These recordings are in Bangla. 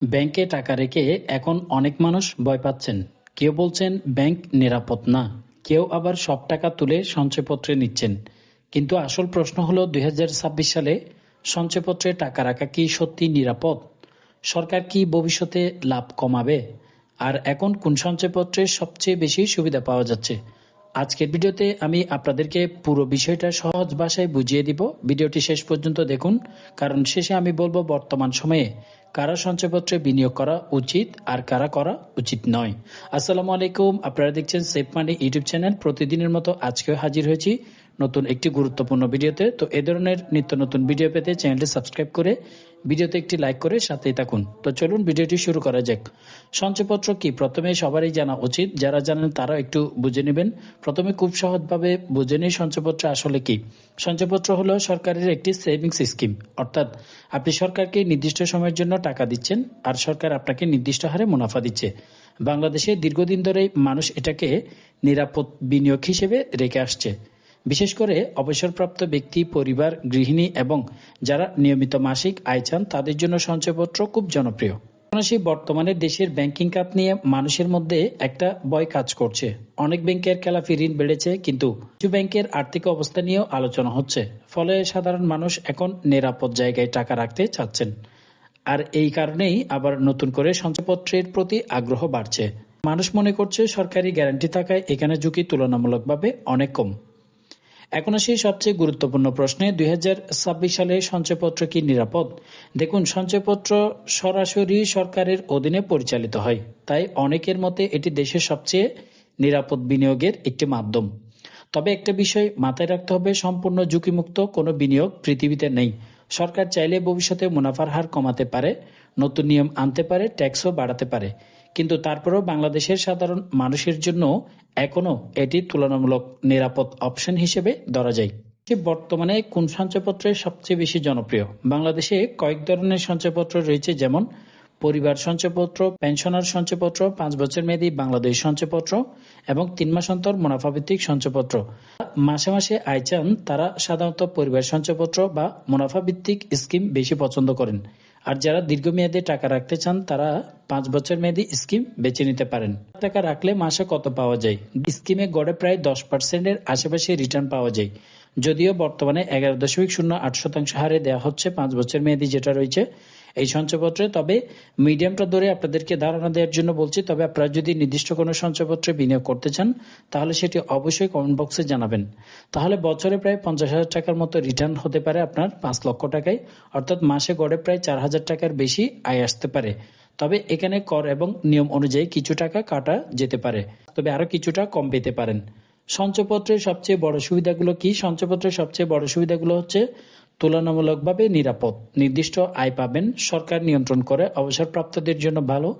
ব্যাংকে টাকা রেখে এখন অনেক মানুষ ভয় পাচ্ছেন। কেউ বলছেন ব্যাংক নিরাপদ না, কেউ আবার সব টাকা তুলে সঞ্চয়পত্রে নিচ্ছেন। কিন্তু আসল প্রশ্ন হলো 2026 সালে সঞ্চয়পত্রে টাকা রাখা কি সত্যি নিরাপদ? সরকার কি ভবিষ্যতে লাভ কমাবে? আর এখন কোন সঞ্চয়পত্রে সবচেয়ে বেশি সুবিধা পাওয়া যাচ্ছে? আজকের ভিডিওতে আমি আপনাদেরকে পুরো বিষয়টা সহজ ভাষায় বুঝিয়ে দিব। ভিডিওটি শেষ পর্যন্ত দেখুন, কারণ শেষে আমি বলবো বর্তমান সময়ে কারা সঞ্চয়পত্রে বিনিয়োগ করা উচিত আর কারা করা উচিত নয়। আসসালামু আলাইকুম, আপনারা দেখছেন সেফ মানি ইউটিউব চ্যানেল। প্রতিদিনের মতো আজকেও হাজির হয়েছি নতুন একটি গুরুত্বপূর্ণ ভিডিওতে। তো এ ধরনের নিত্য নতুন ভিডিও পেতে চ্যানেলটি সাবস্ক্রাইব করে ভিডিওতে একটি লাইক করে সাথেই থাকুন। তো চলুন ভিডিওটি শুরু করা যাক। সঞ্চয়পত্র কি প্রথমে সবারই জানা উচিত, যারা জানেন তারা একটু বুঝে নেবেন। প্রথমে খুব সহজভাবে বুঝে নিই সঞ্চয়পত্র আসলে কি। সঞ্চয়পত্র হলো সরকারের একটি সেভিংস স্কিম, অর্থাৎ আপনি সরকারকে নির্দিষ্ট সময়ের জন্য টাকা দিচ্ছেন আর সরকার আপনাকে নির্দিষ্ট হারে মুনাফা দিচ্ছে। বাংলাদেশে দীর্ঘদিন ধরে মানুষ এটাকে নিরাপদ বিনিয়োগ হিসেবে রেখে আসছে। বিশেষ করে অবসরপ্রাপ্ত ব্যক্তি, পরিবার, গৃহিণী এবং যারা নিয়মিত মাসিক আয় চান তাদের জন্য সঞ্চয়পত্র খুব জনপ্রিয়। বর্তমানে দেশের ব্যাংকিং খাত নিয়ে মানুষের মধ্যে একটা ভয় কাজ করছে। অনেক ব্যাংকের খেলাপি ঋণ বেড়েছে, কিন্তু কিছু ব্যাংকের আর্থিক অবস্থা নিয়েও আলোচনা হচ্ছে। ফলে সাধারণ মানুষ এখন নিরাপদ জায়গায় টাকা রাখতে চাচ্ছেন। আর এই কারণেই আবার নতুন করে সঞ্চয়পত্রের প্রতি আগ্রহ বাড়ছে। মানুষ মনে করছে সরকারি গ্যারান্টি থাকায় এখানে ঝুঁকি তুলনামূলকভাবে অনেক কম। এখন আসি সবচেয়ে গুরুত্বপূর্ণ প্রশ্নে, 2026 সালে সঞ্চয়পত্র কি নিরাপদ? দেখুন, সঞ্চয়পত্র সরাসরি সরকারের অধীনে পরিচালিত হয়, তাই অনেকের মতে এটি দেশের সবচেয়ে নিরাপদ বিনিয়োগের একটি মাধ্যম। তবে একটা বিষয় মাথায় রাখতে হবে, সম্পূর্ণ ঝুঁকিমুক্ত কোনো বিনিয়োগ পৃথিবীতে নেই। সরকার চাইলে ভবিষ্যতে মুনাফার হার কমাতে পারে, নতুন নিয়ম আনতে পারে, ট্যাক্সও বাড়াতে পারে, কিন্তু তারপরেও বাংলাদেশের সাধারণ মানুষের জন্য এখনো এটি তুলনামূলক নিরাপদ অপশন হিসেবে ধরা যায়। বর্তমানে কোন সঞ্চয়পত্র সবচেয়ে বেশি জনপ্রিয়? বাংলাদেশে কয়েক ধরনের সঞ্চয়পত্র রয়েছে, যেমন পরিবার সঞ্চয়পত্র, পেনশনার সঞ্চয়পত্র, 5 বছর মেয়াদী বাংলাদেশ সঞ্চয়পত্র এবং 3 মাস অন্তর মুনাফাভিত্তিক সঞ্চয়পত্র। মাসে মাসে আয় চান তারা সাধারণত পরিবার সঞ্চয়পত্র বা মুনাফাভিত্তিক স্কিম বেশি পছন্দ করেন। আর যারা দীর্ঘমেয়াদে টাকা রাখতে চান তারা 5 বছর মেয়াদী স্কিম বেছে নিতে পারেন। টাকা রাখলে মাসে কত পাওয়া যায়? স্কিমে গড়ে প্রায় 10% আশেপাশে রিটার্ন পাওয়া যায়, যদিও বর্তমানে 11.08% হারে দেওয়া হচ্ছে 5 বছর মেয়াদী যেটা রয়েছে এই সঞ্চয়পত্রে। তবে মিডিয়ামটা ধরে আপনাদেরকে ধারণা দেওয়ার জন্য বলছি। তবে আপনারা যদি নির্দিষ্ট কোনো সঞ্চয়পত্রে বিনিয়োগ করতে চান তাহলে সেটি অবশ্যই কমেন্ট বক্সে জানাবেন। তাহলে বছরে প্রায় 50,000 টাকার মতো রিটার্ন হতে পারে আপনার 5 লক্ষ টাকায়, অর্থাৎ মাসে গড়ে প্রায় 4,000 টাকার বেশি আয় আসতে পারে। তবে এখানে কর এবং নিয়ম অনুযায়ী কিছু টাকা কাটা যেতে পারে, তবে আরো কিছুটা কম পেতে পারেন। সঞ্চয়পত্রের সবচেয়ে বড় সুবিধাগুলো কি? সঞ্চয়পত্রের সবচেয়ে বড় সুবিধাগুলো হচ্ছে তুলনামূলকভাবে নিরাপদ, নির্দিষ্ট আয় পাবেন, সরকার নিয়ন্ত্রণ করে, অবসরপ্রাপ্তদের জন্য ভালো,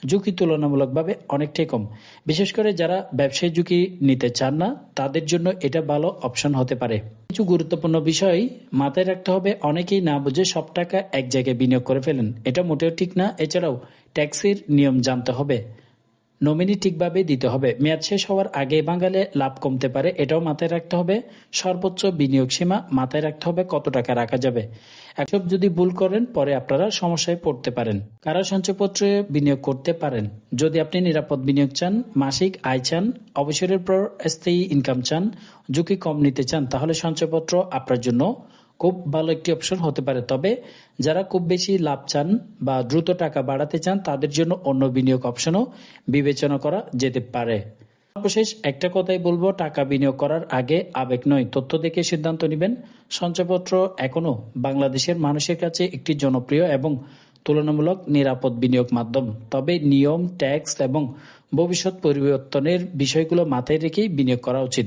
ঝুঁকি তুলনামূলকভাবে অনেকটাই কম। বিশেষ করে যারা ব্যবসায়ী ঝুঁকি নিতে চান না তাদের জন্য এটা ভালো অপশন হতে পারে। কিছু গুরুত্বপূর্ণ বিষয় মাথায় রাখতে হবে, অনেকেই না বুঝে সব টাকা এক জায়গায় বিনিয়োগ করে ফেলেন, এটা মোটেও ঠিক না। এছাড়াও ট্যাক্সের নিয়ম জানতে হবে, নমিনি ঠিকভাবে দিতে হবে, মেয়াদ শেষ হওয়ার আগে ভাঙালে লাভ কমতে পারে, এটাও মাথায় রাখতে হবে। সর্বোচ্চ বিনিয়োগ সীমা মাথায় রাখতে হবে, কত টাকা রাখা যাবে। এসব যদি ভুল করেন পরে আপনারা সমস্যায় পড়তে পারেন। কারা সঞ্চয়পত্রে বিনিয়োগ করতে পারেন? যদি আপনি নিরাপদ বিনিয়োগ চান, মাসিক আয় চান, অবসরের পর স্থায়ী ইনকাম চান, ঝুঁকি কম নিতে চান, তাহলে সঞ্চয়পত্র আপনার জন্য খুব ভালো একটি অপশন হতে পারে। তবে যারা খুব বেশি লাভ চান বা দ্রুত টাকা বাড়াতে চান তাদের জন্য অন্য বিনিয়োগ অপশনও বিবেচনা করা যেতে পারে। সর্বশেষ একটা কথাই বলবো, টাকা বিনিয়োগ করার আগে আবেগ নয়, তথ্য দেখে সিদ্ধান্ত নেবেন। সঞ্চয়পত্র এখনো বাংলাদেশের মানুষের কাছে একটি জনপ্রিয় এবং তুলনামূলক নিরাপদ বিনিয়োগ মাধ্যম। তবে নিয়ম, ট্যাক্স এবং ভবিষ্যৎ পরিবর্তনের বিষয়গুলো মাথায় রেখেই বিনিয়োগ করা উচিত।